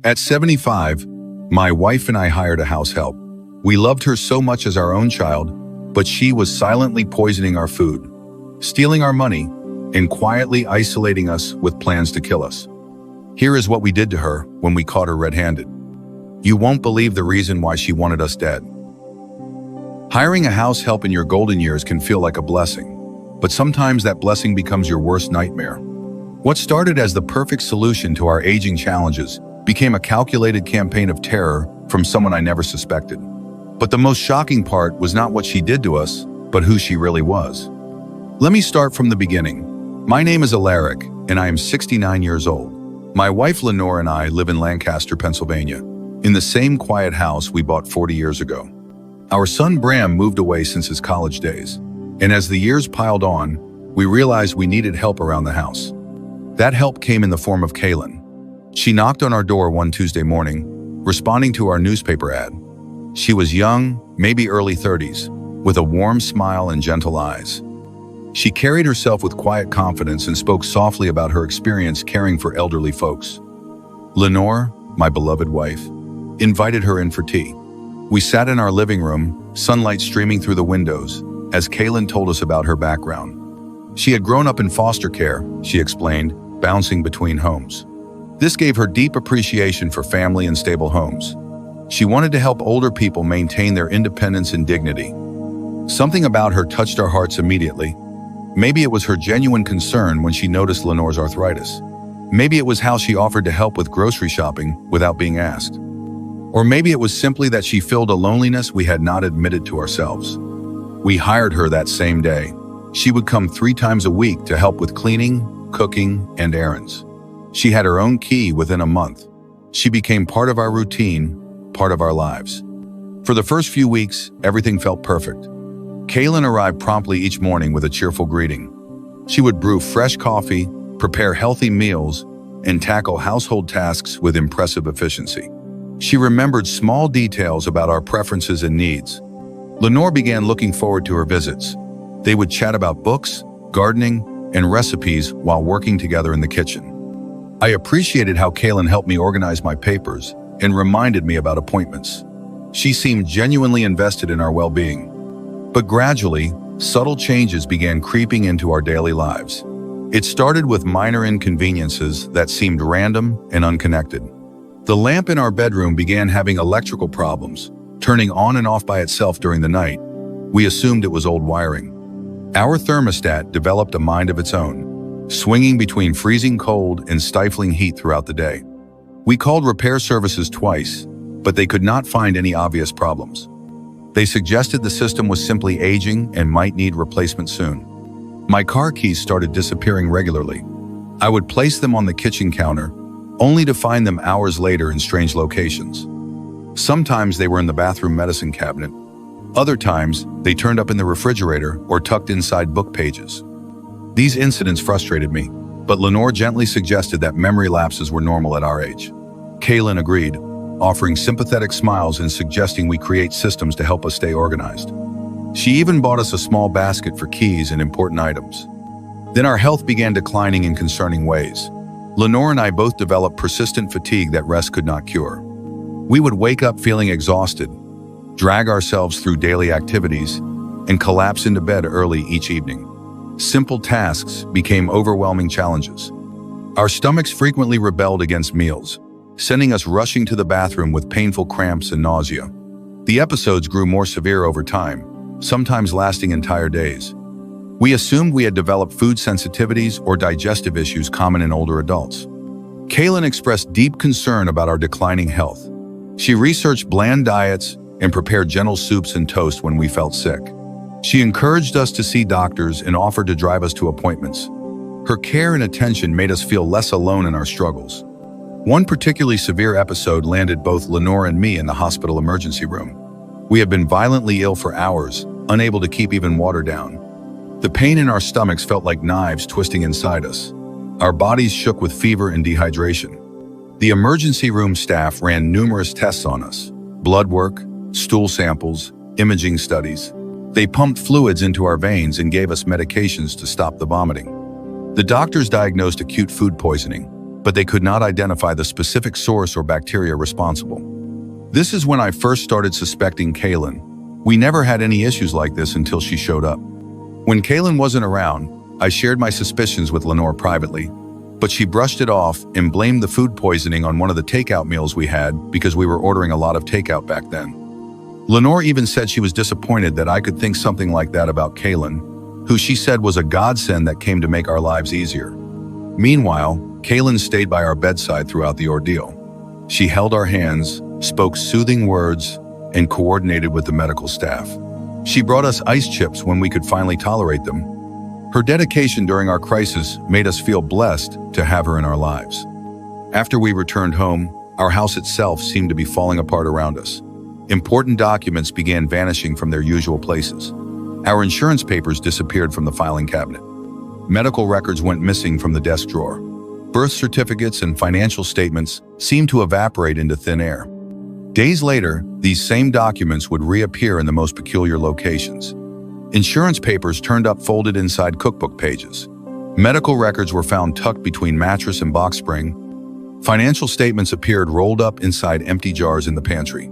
At 75, my wife and I hired a house help. We loved her so much as our own child, but she was silently poisoning our food, stealing our money, and quietly isolating us with plans to kill us. Here is what we did to her when we caught her red-handed. You won't believe the reason why she wanted us dead. Hiring a house help in your golden years can feel like a blessing, but sometimes that blessing becomes your worst nightmare. What started as the perfect solution to our aging challenges became a calculated campaign of terror from someone I never suspected. But the most shocking part was not what she did to us, but who she really was. Let me start from the beginning. My name is Alaric, and I am 69 years old. My wife Lenore and I live in Lancaster, Pennsylvania, in the same quiet house we bought 40 years ago. Our son Bram moved away since his college days, and as the years piled on, we realized we needed help around the house. That help came in the form of Kaylin. She knocked on our door one Tuesday morning, responding to our newspaper ad. She was young, maybe early 30s, with a warm smile and gentle eyes. She carried herself with quiet confidence and spoke softly about her experience caring for elderly folks. Lenore, my beloved wife, invited her in for tea. We sat in our living room, sunlight streaming through the windows, as Kaylin told us about her background. She had grown up in foster care, she explained, bouncing between homes. This gave her deep appreciation for family and stable homes. She wanted to help older people maintain their independence and dignity. Something about her touched our hearts immediately. Maybe it was her genuine concern when she noticed Lenore's arthritis. Maybe it was how she offered to help with grocery shopping without being asked. Or maybe it was simply that she filled a loneliness we had not admitted to ourselves. We hired her that same day. She would come 3 times a week to help with cleaning, cooking, and errands. She had her own key within a month. She became part of our routine, part of our lives. For the first few weeks, everything felt perfect. Kaylin arrived promptly each morning with a cheerful greeting. She would brew fresh coffee, prepare healthy meals, and tackle household tasks with impressive efficiency. She remembered small details about our preferences and needs. Lenore began looking forward to her visits. They would chat about books, gardening, and recipes while working together in the kitchen. I appreciated how Kaylin helped me organize my papers and reminded me about appointments. She seemed genuinely invested in our well-being. But gradually, subtle changes began creeping into our daily lives. It started with minor inconveniences that seemed random and unconnected. The lamp in our bedroom began having electrical problems, turning on and off by itself during the night. We assumed it was old wiring. Our thermostat developed a mind of its own, swinging between freezing cold and stifling heat throughout the day. We called repair services twice, but they could not find any obvious problems. They suggested the system was simply aging and might need replacement soon. My car keys started disappearing regularly. I would place them on the kitchen counter, only to find them hours later in strange locations. Sometimes they were in the bathroom medicine cabinet. Other times, they turned up in the refrigerator or tucked inside book pages. These incidents frustrated me, but Lenore gently suggested that memory lapses were normal at our age. Kaylin agreed, offering sympathetic smiles and suggesting we create systems to help us stay organized. She even bought us a small basket for keys and important items. Then our health began declining in concerning ways. Lenore and I both developed persistent fatigue that rest could not cure. We would wake up feeling exhausted, drag ourselves through daily activities, and collapse into bed early each evening. Simple tasks became overwhelming challenges. Our stomachs frequently rebelled against meals, sending us rushing to the bathroom with painful cramps and nausea. The episodes grew more severe over time, sometimes lasting entire days. We assumed we had developed food sensitivities or digestive issues common in older adults. Kaylin expressed deep concern about our declining health. She researched bland diets and prepared gentle soups and toast when we felt sick. She encouraged us to see doctors and offered to drive us to appointments. Her care and attention made us feel less alone in our struggles. One particularly severe episode landed both Lenore and me in the hospital emergency room. We had been violently ill for hours, unable to keep even water down. The pain in our stomachs felt like knives twisting inside us. Our bodies shook with fever and dehydration. The emergency room staff ran numerous tests on us: blood work, stool samples, imaging studies. They pumped fluids into our veins and gave us medications to stop the vomiting. The doctors diagnosed acute food poisoning, but they could not identify the specific source or bacteria responsible. This is when I first started suspecting Kaylin. We never had any issues like this until she showed up. When Kaylin wasn't around, I shared my suspicions with Lenore privately, but she brushed it off and blamed the food poisoning on one of the takeout meals we had because we were ordering a lot of takeout back then. Lenore even said she was disappointed that I could think something like that about Kaylin, who she said was a godsend that came to make our lives easier. Meanwhile, Kaylin stayed by our bedside throughout the ordeal. She held our hands, spoke soothing words, and coordinated with the medical staff. She brought us ice chips when we could finally tolerate them. Her dedication during our crisis made us feel blessed to have her in our lives. After we returned home, our house itself seemed to be falling apart around us. Important documents began vanishing from their usual places. Our insurance papers disappeared from the filing cabinet. Medical records went missing from the desk drawer. Birth certificates and financial statements seemed to evaporate into thin air. Days later, these same documents would reappear in the most peculiar locations. Insurance papers turned up folded inside cookbook pages. Medical records were found tucked between mattress and box spring. Financial statements appeared rolled up inside empty jars in the pantry.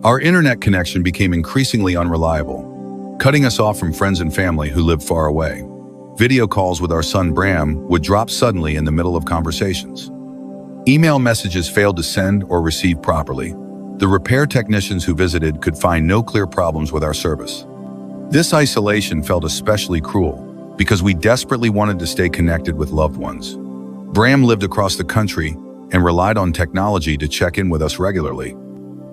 Our internet connection became increasingly unreliable, cutting us off from friends and family who lived far away. Video calls with our son Bram would drop suddenly in the middle of conversations. Email messages failed to send or receive properly. The repair technicians who visited could find no clear problems with our service. This isolation felt especially cruel because we desperately wanted to stay connected with loved ones. Bram lived across the country and relied on technology to check in with us regularly.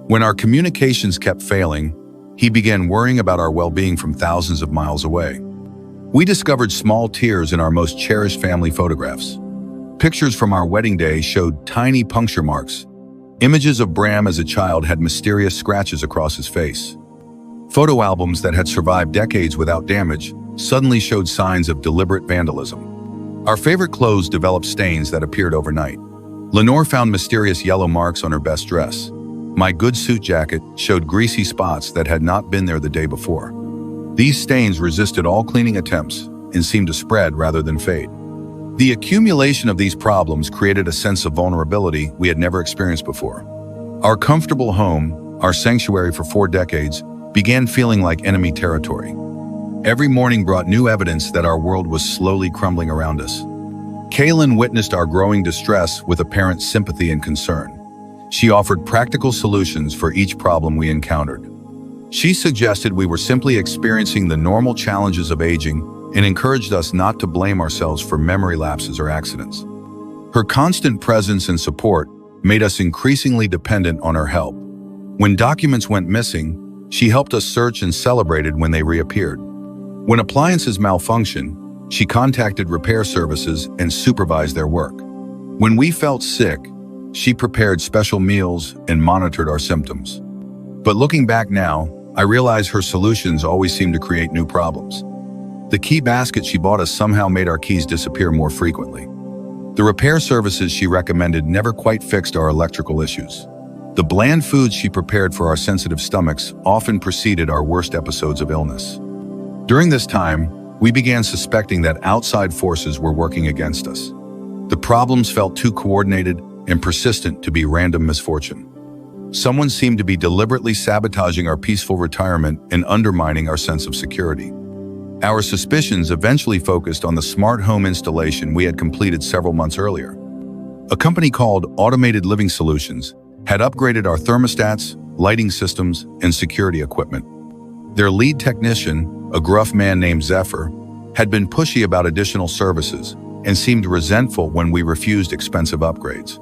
When our communications kept failing, he began worrying about our well-being from thousands of miles away. We discovered small tears in our most cherished family photographs. Pictures from our wedding day showed tiny puncture marks. Images of Bram as a child had mysterious scratches across his face. Photo albums that had survived decades without damage suddenly showed signs of deliberate vandalism. Our favorite clothes developed stains that appeared overnight. Lenore found mysterious yellow marks on her best dress. My good suit jacket showed greasy spots that had not been there the day before. These stains resisted all cleaning attempts and seemed to spread rather than fade. The accumulation of these problems created a sense of vulnerability we had never experienced before. Our comfortable home, our sanctuary for 4 decades, began feeling like enemy territory. Every morning brought new evidence that our world was slowly crumbling around us. Kaylin witnessed our growing distress with apparent sympathy and concern. She offered practical solutions for each problem we encountered. She suggested we were simply experiencing the normal challenges of aging and encouraged us not to blame ourselves for memory lapses or accidents. Her constant presence and support made us increasingly dependent on her help. When documents went missing, she helped us search and celebrated when they reappeared. When appliances malfunctioned, she contacted repair services and supervised their work. When we felt sick, she prepared special meals and monitored our symptoms. But looking back now, I realize her solutions always seem to create new problems. The key basket she bought us somehow made our keys disappear more frequently. The repair services she recommended never quite fixed our electrical issues. The bland foods she prepared for our sensitive stomachs often preceded our worst episodes of illness. During this time, we began suspecting that outside forces were working against us. The problems felt too coordinated and persistent to be random misfortune. Someone seemed to be deliberately sabotaging our peaceful retirement and undermining our sense of security. Our suspicions eventually focused on the smart home installation we had completed several months earlier. A company called Automated Living Solutions had upgraded our thermostats, lighting systems, and security equipment. Their lead technician, a gruff man named Zephyr, had been pushy about additional services and seemed resentful when we refused expensive upgrades.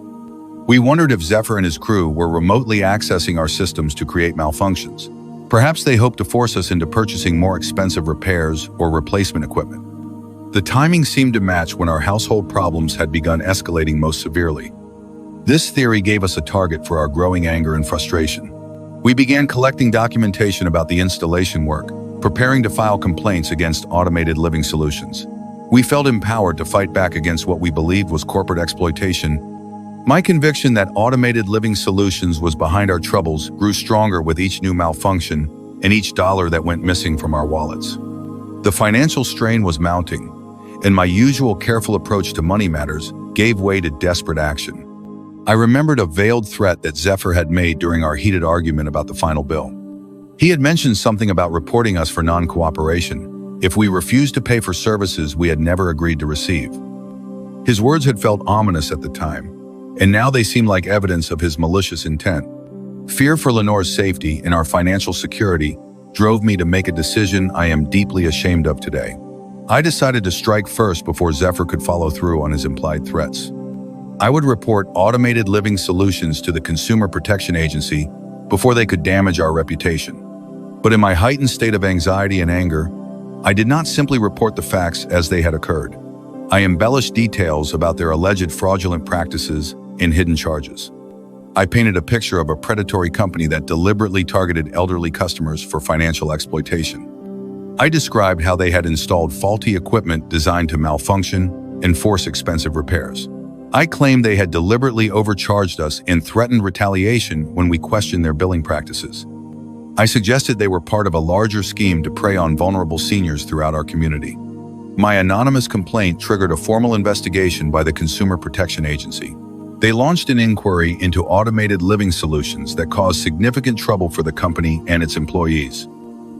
We wondered if Zephyr and his crew were remotely accessing our systems to create malfunctions. Perhaps they hoped to force us into purchasing more expensive repairs or replacement equipment. The timing seemed to match when our household problems had begun escalating most severely. This theory gave us a target for our growing anger and frustration. We began collecting documentation about the installation work, preparing to file complaints against Automated Living Solutions. We felt empowered to fight back against what we believed was corporate exploitation. My conviction that Automated Living Solutions was behind our troubles grew stronger with each new malfunction and each dollar that went missing from our wallets. The financial strain was mounting, and my usual careful approach to money matters gave way to desperate action. I remembered a veiled threat that Zephyr had made during our heated argument about the final bill. He had mentioned something about reporting us for non-cooperation if we refused to pay for services we had never agreed to receive. His words had felt ominous at the time, and now they seemed like evidence of his malicious intent. Fear for Lenore's safety and our financial security drove me to make a decision I am deeply ashamed of today. I decided to strike first before Zephyr could follow through on his implied threats. I would report Automated Living Solutions to the Consumer Protection Agency before they could damage our reputation. But in my heightened state of anxiety and anger, I did not simply report the facts as they had occurred. I embellished details about their alleged fraudulent practices and hidden charges. I painted a picture of a predatory company that deliberately targeted elderly customers for financial exploitation. I described how they had installed faulty equipment designed to malfunction and force expensive repairs. I claimed they had deliberately overcharged us and threatened retaliation when we questioned their billing practices. I suggested they were part of a larger scheme to prey on vulnerable seniors throughout our community. My anonymous complaint triggered a formal investigation by the Consumer Protection Agency. They launched an inquiry into automated living solutions that caused significant trouble for the company and its employees.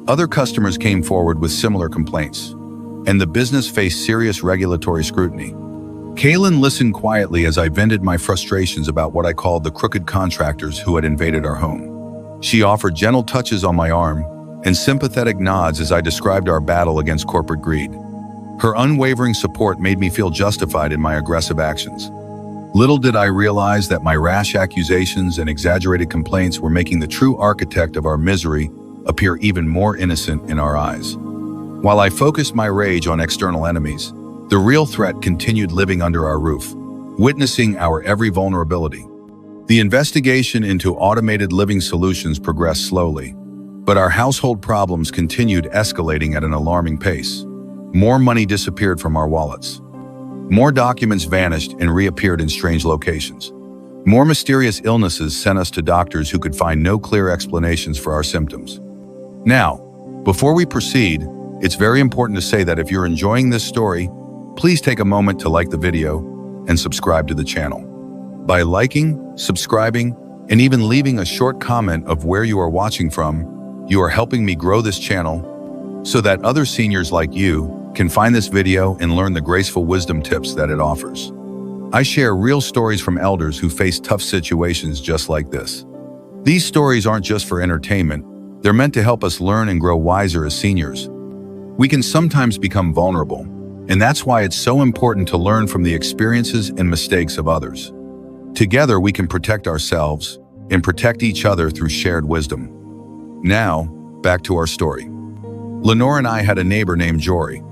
Other customers came forward with similar complaints, and the business faced serious regulatory scrutiny. Kaylin listened quietly as I vented my frustrations about what I called the crooked contractors who had invaded our home. She offered gentle touches on my arm and sympathetic nods as I described our battle against corporate greed. Her unwavering support made me feel justified in my aggressive actions. Little did I realize that my rash accusations and exaggerated complaints were making the true architect of our misery appear even more innocent in our eyes. While I focused my rage on external enemies, the real threat continued living under our roof, witnessing our every vulnerability. The investigation into automated living solutions progressed slowly, but our household problems continued escalating at an alarming pace. More money disappeared from our wallets. More documents vanished and reappeared in strange locations. More mysterious illnesses sent us to doctors who could find no clear explanations for our symptoms. Now, before we proceed, it's very important to say that if you're enjoying this story, please take a moment to like the video and subscribe to the channel. By liking, subscribing, and even leaving a short comment of where you are watching from, you are helping me grow this channel so that other seniors like you can find this video and learn the graceful wisdom tips that it offers. I share real stories from elders who face tough situations just like this. These stories aren't just for entertainment, they're meant to help us learn and grow wiser as seniors. We can sometimes become vulnerable, and that's why it's so important to learn from the experiences and mistakes of others. Together, we can protect ourselves and protect each other through shared wisdom. Now, back to our story. Lenore and I had a neighbor named Jory.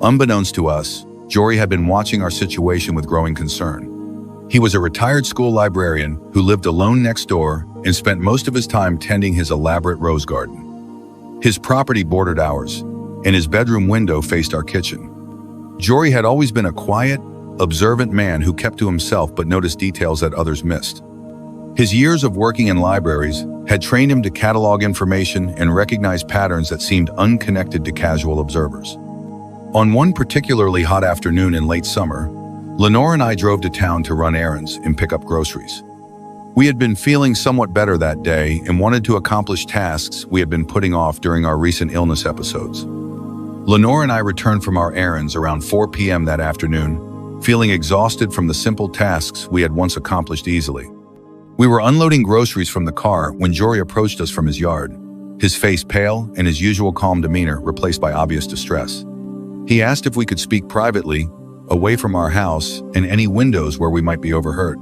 Unbeknownst to us, Jory had been watching our situation with growing concern. He was a retired school librarian who lived alone next door and spent most of his time tending his elaborate rose garden. His property bordered ours, and his bedroom window faced our kitchen. Jory had always been a quiet, observant man who kept to himself but noticed details that others missed. His years of working in libraries had trained him to catalog information and recognize patterns that seemed unconnected to casual observers. On one particularly hot afternoon in late summer, Lenore and I drove to town to run errands and pick up groceries. We had been feeling somewhat better that day and wanted to accomplish tasks we had been putting off during our recent illness episodes. Lenore and I returned from our errands around 4 p.m. that afternoon, feeling exhausted from the simple tasks we had once accomplished easily. We were unloading groceries from the car when Jory approached us from his yard, his face pale and his usual calm demeanor replaced by obvious distress. He asked if we could speak privately, away from our house and any windows where we might be overheard.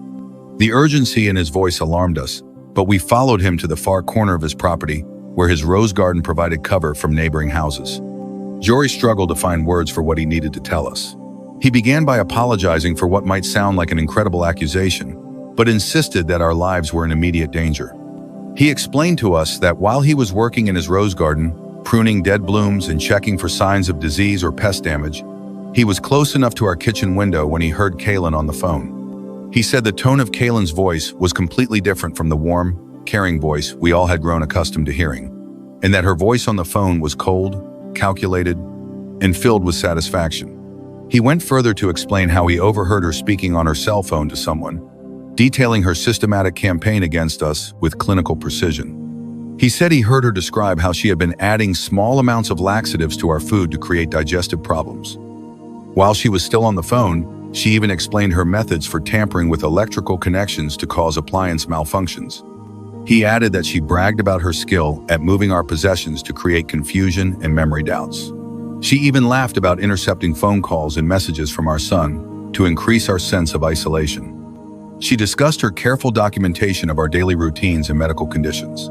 The urgency in his voice alarmed us, but we followed him to the far corner of his property, where his rose garden provided cover from neighboring houses. Jory struggled to find words for what he needed to tell us. He began by apologizing for what might sound like an incredible accusation, but insisted that our lives were in immediate danger. He explained to us that while he was working in his rose garden, pruning dead blooms and checking for signs of disease or pest damage, he was close enough to our kitchen window when he heard Kaylin on the phone. He said the tone of Kaylin's voice was completely different from the warm, caring voice we all had grown accustomed to hearing, and that her voice on the phone was cold, calculated, and filled with satisfaction. He went further to explain how he overheard her speaking on her cell phone to someone, detailing her systematic campaign against us with clinical precision. He said he heard her describe how she had been adding small amounts of laxatives to our food to create digestive problems. While she was still on the phone, she even explained her methods for tampering with electrical connections to cause appliance malfunctions. He added that she bragged about her skill at moving our possessions to create confusion and memory doubts. She even laughed about intercepting phone calls and messages from our son to increase our sense of isolation. She discussed her careful documentation of our daily routines and medical conditions.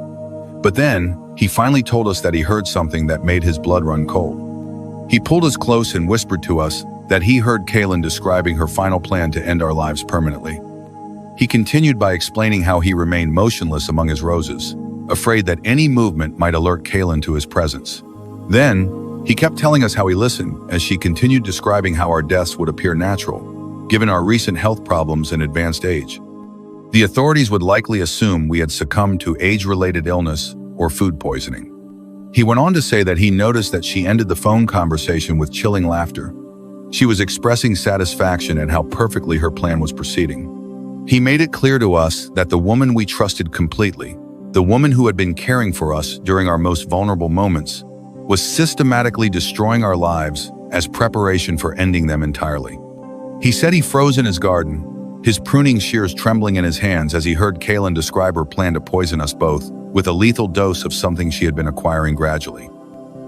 But then, he finally told us that he heard something that made his blood run cold. He pulled us close and whispered to us that he heard Kaylin describing her final plan to end our lives permanently. He continued by explaining how he remained motionless among his roses, afraid that any movement might alert Kaylin to his presence. Then, he kept telling us how he listened as she continued describing how our deaths would appear natural, given our recent health problems and advanced age. The authorities would likely assume we had succumbed to age-related illness or food poisoning. He went on to say that he noticed that she ended the phone conversation with chilling laughter. She was expressing satisfaction at how perfectly her plan was proceeding. He made it clear to us that the woman we trusted completely, the woman who had been caring for us during our most vulnerable moments, was systematically destroying our lives as preparation for ending them entirely. He said he froze in his garden, his pruning shears trembling in his hands as he heard Kaylin describe her plan to poison us both with a lethal dose of something she had been acquiring gradually.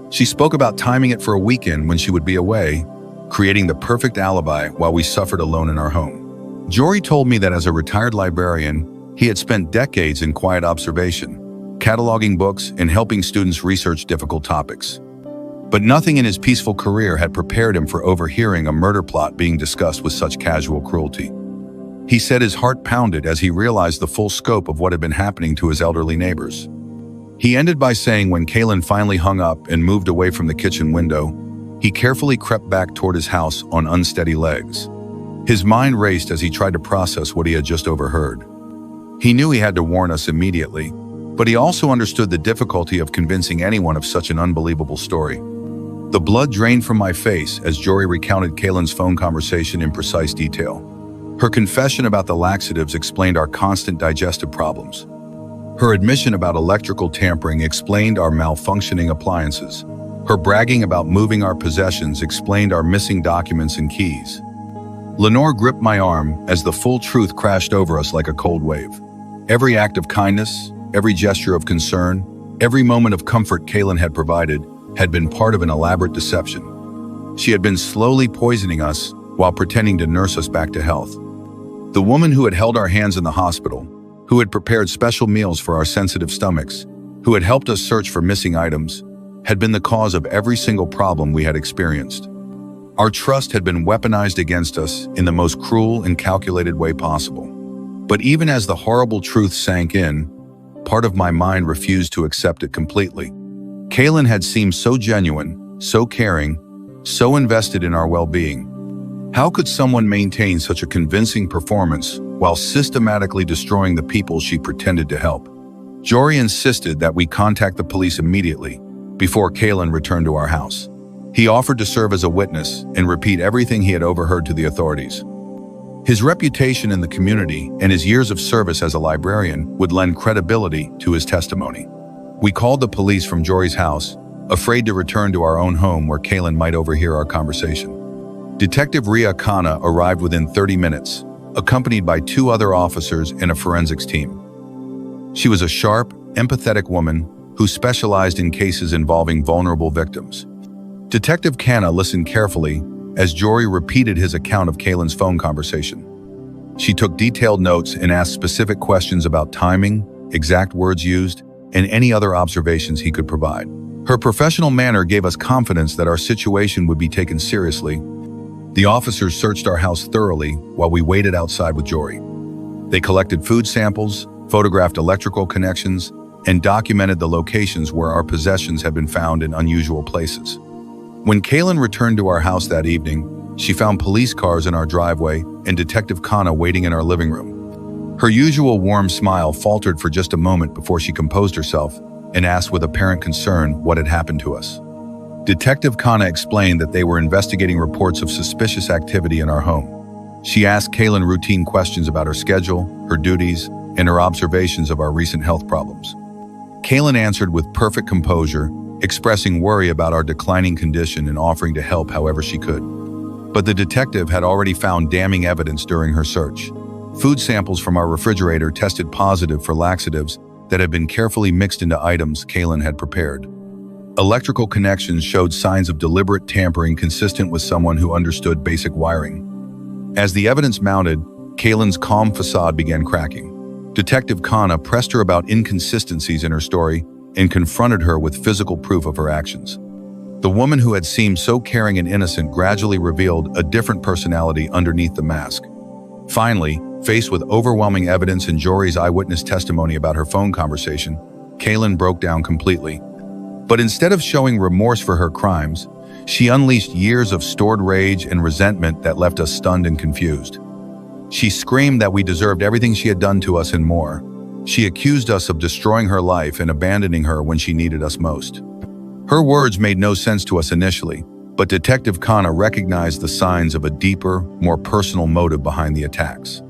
She spoke about timing it for a weekend when she would be away, creating the perfect alibi while we suffered alone in our home. Jory told me that as a retired librarian, he had spent decades in quiet observation, cataloging books and helping students research difficult topics. But nothing in his peaceful career had prepared him for overhearing a murder plot being discussed with such casual cruelty. He said his heart pounded as he realized the full scope of what had been happening to his elderly neighbors. He ended by saying when Kaylin finally hung up and moved away from the kitchen window, he carefully crept back toward his house on unsteady legs. His mind raced as he tried to process what he had just overheard. He knew he had to warn us immediately, but he also understood the difficulty of convincing anyone of such an unbelievable story. The blood drained from my face as Jory recounted Kaylin's phone conversation in precise detail. Her confession about the laxatives explained our constant digestive problems. Her admission about electrical tampering explained our malfunctioning appliances. Her bragging about moving our possessions explained our missing documents and keys. Lenore gripped my arm as the full truth crashed over us like a cold wave. Every act of kindness, every gesture of concern, every moment of comfort Kaylin had provided had been part of an elaborate deception. She had been slowly poisoning us while pretending to nurse us back to health. The woman who had held our hands in the hospital, who had prepared special meals for our sensitive stomachs, who had helped us search for missing items, had been the cause of every single problem we had experienced. Our trust had been weaponized against us in the most cruel and calculated way possible. But even as the horrible truth sank in, part of my mind refused to accept it completely. Kaylin had seemed so genuine, so caring, so invested in our well-being. How could someone maintain such a convincing performance while systematically destroying the people she pretended to help? Jory insisted that we contact the police immediately before Kaylin returned to our house. He offered to serve as a witness and repeat everything he had overheard to the authorities. His reputation in the community and his years of service as a librarian would lend credibility to his testimony. We called the police from Jory's house, afraid to return to our own home where Kaylin might overhear our conversation. Detective Ria Khanna arrived within 30 minutes, accompanied by 2 other officers and a forensics team. She was a sharp, empathetic woman who specialized in cases involving vulnerable victims. Detective Khanna listened carefully as Jory repeated his account of Kaylin's phone conversation. She took detailed notes and asked specific questions about timing, exact words used, and any other observations he could provide. Her professional manner gave us confidence that our situation would be taken seriously. The officers searched our house thoroughly while we waited outside with Jory. They collected food samples, photographed electrical connections, and documented the locations where our possessions had been found in unusual places. When Kaylin returned to our house that evening, she found police cars in our driveway and Detective Khanna waiting in our living room. Her usual warm smile faltered for just a moment before she composed herself and asked with apparent concern what had happened to us. Detective Khanna explained that they were investigating reports of suspicious activity in our home. She asked Kaylin routine questions about her schedule, her duties, and her observations of our recent health problems. Kaylin answered with perfect composure, expressing worry about our declining condition and offering to help however she could. But the detective had already found damning evidence during her search. Food samples from our refrigerator tested positive for laxatives that had been carefully mixed into items Kaylin had prepared. Electrical connections showed signs of deliberate tampering consistent with someone who understood basic wiring. As the evidence mounted, Kaylin's calm facade began cracking. Detective Khanna pressed her about inconsistencies in her story and confronted her with physical proof of her actions. The woman who had seemed so caring and innocent gradually revealed a different personality underneath the mask. Finally, faced with overwhelming evidence and Jory's eyewitness testimony about her phone conversation, Kaylin broke down completely. But instead of showing remorse for her crimes, she unleashed years of stored rage and resentment that left us stunned and confused. She screamed that we deserved everything she had done to us and more. She accused us of destroying her life and abandoning her when she needed us most. Her words made no sense to us initially, but Detective Khanna recognized the signs of a deeper, more personal motive behind the attacks.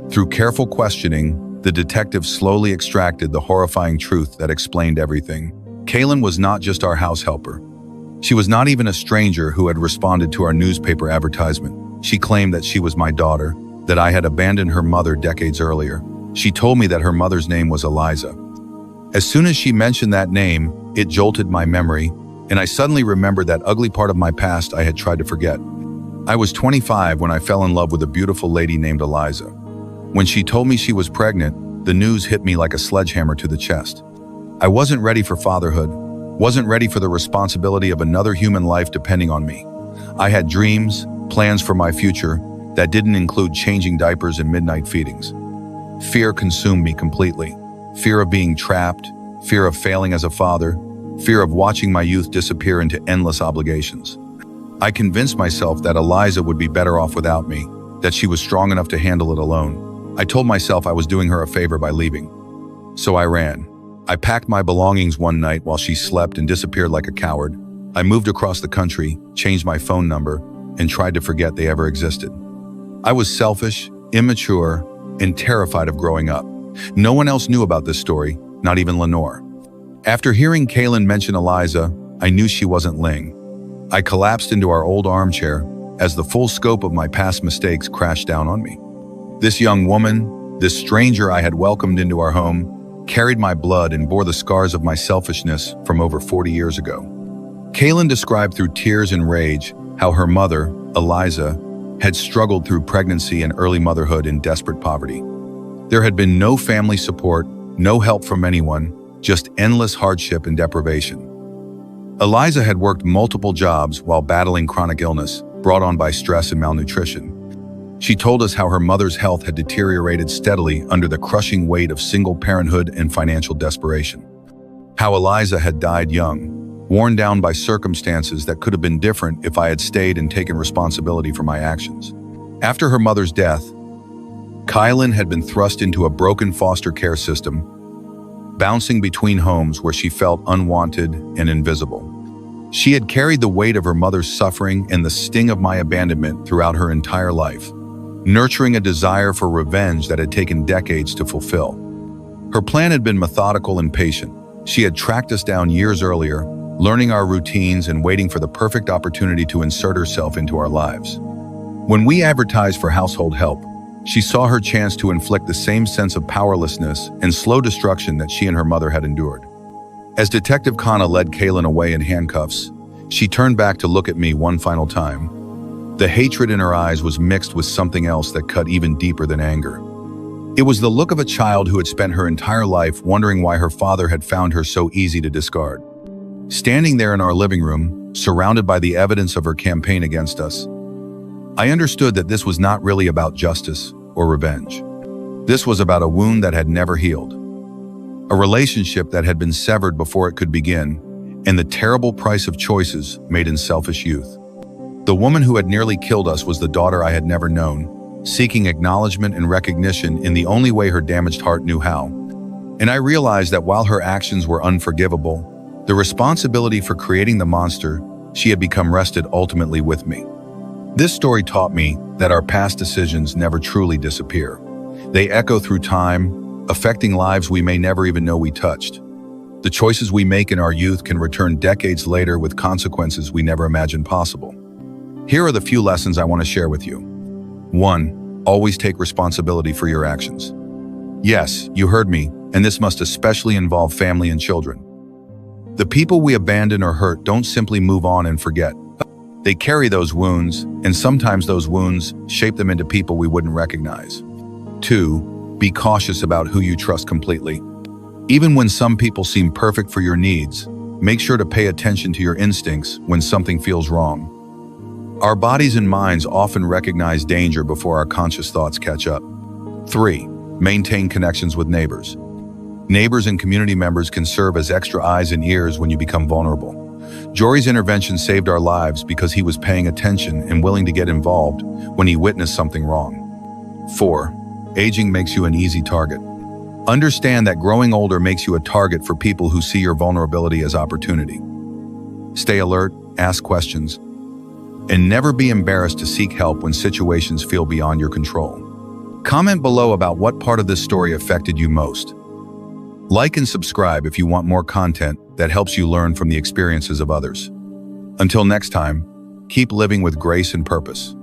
Through careful questioning, the detective slowly extracted the horrifying truth that explained everything. Kaylin was not just our house helper. She was not even a stranger who had responded to our newspaper advertisement. She claimed that she was my daughter, that I had abandoned her mother decades earlier. She told me that her mother's name was Eliza. As soon as she mentioned that name, it jolted my memory, and I suddenly remembered that ugly part of my past I had tried to forget. I was 25 when I fell in love with a beautiful lady named Eliza. When she told me she was pregnant, the news hit me like a sledgehammer to the chest. I wasn't ready for fatherhood, wasn't ready for the responsibility of another human life depending on me. I had dreams, plans for my future that didn't include changing diapers and midnight feedings. Fear consumed me completely. Fear of being trapped, fear of failing as a father, fear of watching my youth disappear into endless obligations. I convinced myself that Eliza would be better off without me, that she was strong enough to handle it alone. I told myself I was doing her a favor by leaving. So I ran. I packed my belongings one night while she slept and disappeared like a coward. I moved across the country, changed my phone number, and tried to forget they ever existed. I was selfish, immature, and terrified of growing up. No one else knew about this story, not even Lenore. After hearing Kaylin mention Eliza, I knew she wasn't Ling. I collapsed into our old armchair as the full scope of my past mistakes crashed down on me. This young woman, this stranger I had welcomed into our home, carried my blood and bore the scars of my selfishness from over 40 years ago. Kaylin described through tears and rage how her mother, Eliza, had struggled through pregnancy and early motherhood in desperate poverty. There had been no family support, no help from anyone, just endless hardship and deprivation. Eliza had worked multiple jobs while battling chronic illness brought on by stress and malnutrition. She told us how her mother's health had deteriorated steadily under the crushing weight of single parenthood and financial desperation. How Eliza had died young, worn down by circumstances that could have been different if I had stayed and taken responsibility for my actions. After her mother's death, Kaylin had been thrust into a broken foster care system, bouncing between homes where she felt unwanted and invisible. She had carried the weight of her mother's suffering and the sting of my abandonment throughout her entire life, nurturing a desire for revenge that had taken decades to fulfill. Her plan had been methodical and patient. She had tracked us down years earlier, learning our routines and waiting for the perfect opportunity to insert herself into our lives. When we advertised for household help, she saw her chance to inflict the same sense of powerlessness and slow destruction that she and her mother had endured. As Detective Khanna led Kaylin away in handcuffs, she turned back to look at me one final time. The hatred in her eyes was mixed with something else that cut even deeper than anger. It was the look of a child who had spent her entire life wondering why her father had found her so easy to discard. Standing there in our living room, surrounded by the evidence of her campaign against us, I understood that this was not really about justice or revenge. This was about a wound that had never healed, a relationship that had been severed before it could begin, and the terrible price of choices made in selfish youth. The woman who had nearly killed us was the daughter I had never known, seeking acknowledgement and recognition in the only way her damaged heart knew how. And I realized that while her actions were unforgivable, the responsibility for creating the monster she had become rested ultimately with me. This story taught me that our past decisions never truly disappear. They echo through time, affecting lives we may never even know we touched. The choices we make in our youth can return decades later with consequences we never imagined possible. Here are the few lessons I want to share with you. 1. Always take responsibility for your actions. Yes, you heard me, and this must especially involve family and children. The people we abandon or hurt don't simply move on and forget. They carry those wounds, and sometimes those wounds shape them into people we wouldn't recognize. 2. Be cautious about who you trust completely. Even when some people seem perfect for your needs, make sure to pay attention to your instincts when something feels wrong. Our bodies and minds often recognize danger before our conscious thoughts catch up. 3. Maintain connections with neighbors. Neighbors and community members can serve as extra eyes and ears when you become vulnerable. Jory's intervention saved our lives because he was paying attention and willing to get involved when he witnessed something wrong. 4. Aging makes you an easy target. Understand that growing older makes you a target for people who see your vulnerability as opportunity. Stay alert, ask questions, and never be embarrassed to seek help when situations feel beyond your control. Comment below about what part of this story affected you most. Like and subscribe if you want more content that helps you learn from the experiences of others. Until next time, keep living with grace and purpose.